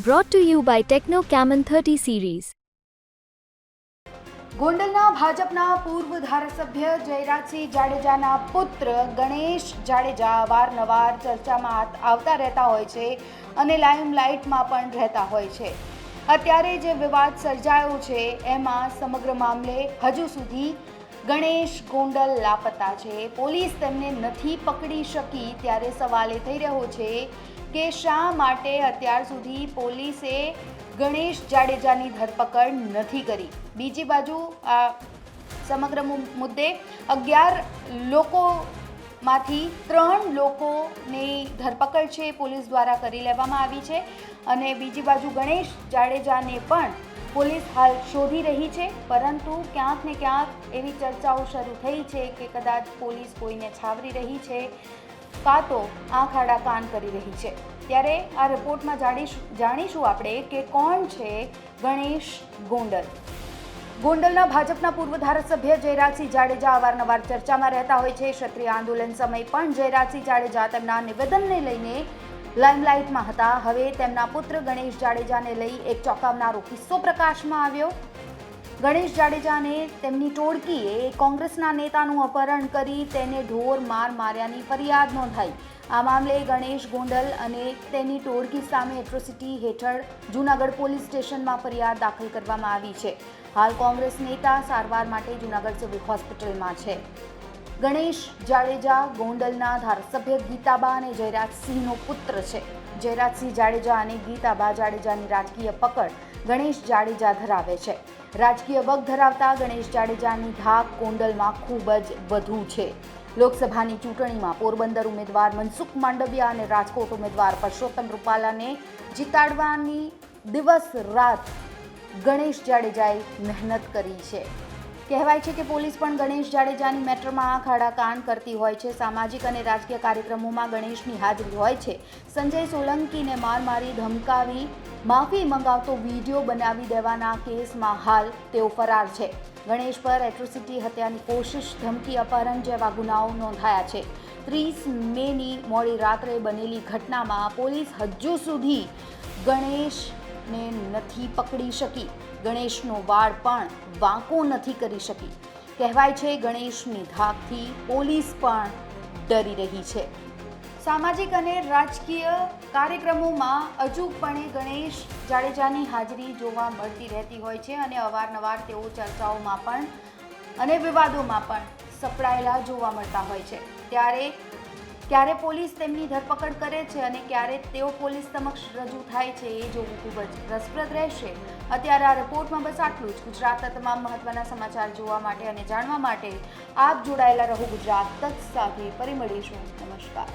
Brought to you by Techno Camon 30 series. ગોંડલના ભાજપના પૂર્વ ધારાસભ્ય જયરાજસિંહ જાડેજાના પુત્ર ગણેશ જાડેજા અવારનવાર ચર્ચામાં આવતા રહેતા હોય છે અને લાઇમલાઇટમાં પણ રહેતા હોય છે. અત્યારે જે વિવાદ સર્જાયો છે એમાં સમગ્ર મામલે હજુ સુધી ગણેશ ગોંડલ લાપતા છે. પોલીસ તેમને નથી પકડી શકી ત્યારે સવાલ એ થઈ રહ્યો છે કે શા માટે અત્યાર સુધી પોલીસે ગણેશ જાડેજાની ધરપકડ નથી કરી. બીજી બાજુ આ સમગ્ર મુદ્દે 11 લોકોમાંથી 3 લોકોની ધરપકડ છે પોલીસ દ્વારા કરી લેવામાં આવી છે અને બીજી બાજુ ગણેશ જાડેજાને પણ પોલીસ હાલ શોધી રહી છે. પરંતુ ક્યાંક ને ક્યાંક એવી ચર્ચાઓ શરૂ થઈ છે કે કદાચ પોલીસ કોઈને છાવરી રહી છે કાં તો આંખ આડા કાન કરી રહી છે. ત્યારે આ રિપોર્ટમાં જાણીશું આપણે કે કોણ છે ગણેશ ગોંડલ. ગોંડલના ભાજપના પૂર્વ ધારાસભ્ય જયરાજસિંહ જાડેજા અવારનવાર ચર્ચામાં રહેતા હોય છે. ક્ષત્રિય આંદોલન સમયે પણ જયરાજસિંહ જાડેજા તેમના નિવેદનને લઈને લાઇમલાઇટમાં હતા. હવે તેમના પુત્ર ગણેશ જાડેજાને લઈ એક ચોંકાવનારો કિસ્સો પ્રકાશમાં આવ્યો. ગણેશ જાડેજાને તેમની ટોળકીએ કોંગ્રેસના નેતાનું અપહરણ કરી તેને ઢોર માર માર્યાની ફરિયાદ નોંધાઈ. આ મામલે ગણેશ ગોંડલ અને તેની ટોળકી સામે એટ્રોસિટી હેઠળ જૂનાગઢ પોલીસ સ્ટેશનમાં ફરિયાદ દાખલ કરવામાં આવી છે. હાલ કોંગ્રેસ નેતા સારવાર માટે જૂનાગઢ સિવિલ હોસ્પિટલમાં છે. ગણેશ જાડેજા ગોંડલના ધારાસભ્ય ગીતાબા અને જયરાજસિંહનો પુત્ર છે. જયરાજસિંહ જાડેજા અને ગીતાબા જાડેજાની રાજકીય પકડ ગણેશ જાડેજા ધરાવે છે. રાજકીય વગ ધરાવતા ગણેશ જાડેજાની ધાક ગોંડલમાં ખૂબ જ વધુ છે. લોકસભાની ચૂંટણીમાં પોરબંદર ઉમેદવાર મનસુખ માંડવિયા અને રાજકોટ ઉમેદવાર પરસોત્તમ રૂપાલાને જીતાડવાની દિવસ રાત ગણેશ જાડેજાએ મહેનત કરી છે. કહેવાય છે કે પોલીસ પણ ગણેશ જાડેજાની મેટરમાં આંખ આડા કાન કરતી હોય છે. સામાજિક અને રાજકીય કાર્યક્રમોમાં ગણેશની હાજરી હોય છે. સંજય સોલંકીને માર મારી ધમકાવી માફી મંગાવતો વિડીયો બનાવી દેવાના કેસમાં હાલ તેઓ ફરાર છે. ગણેશ પર એટ્રોસિટી, હત્યાની કોશિશ, ધમકી, અપહરણ જેવા ગુનાઓ નોંધાયા છે. 30 મેની મોડી રાત્રે બનેલી ઘટનામાં પોલીસ હજુ સુધી ગણેશને નથી પકડી શકી. ગણેશનો વાળ પણ વાંકો નથી કરી શકી. કહેવાય છે ગણેશની ધાકથી પોલીસ પણ ડરી રહી છે. સામાજિક અને રાજકીય કાર્યક્રમોમાં અચૂકપણે ગણેશ જાડેજાની હાજરી જોવા મળતી રહેતી હોય છે અને અવારનવાર તેઓ ચર્ચાઓમાં પણ અને વિવાદોમાં પણ સપડાયેલા જોવા મળતા હોય છે. ત્યારે ક્યારે પોલીસ તેમની ધરપકડ કરે છે અને ક્યારે તેઓ પોલીસ સમક્ષ રજૂ થાય છે એ જોવું ખૂબ જ રસપ્રદ રહેશે. અત્યારે આ રિપોર્ટમાં બસ આટલું જ. ગુજરાતના તમામ મહત્વના સમાચાર જોવા માટે અને જાણવા માટે આપ જોડાયેલા રહો ગુજરાત તક સાથે. ફરી મળીશું. નમસ્કાર.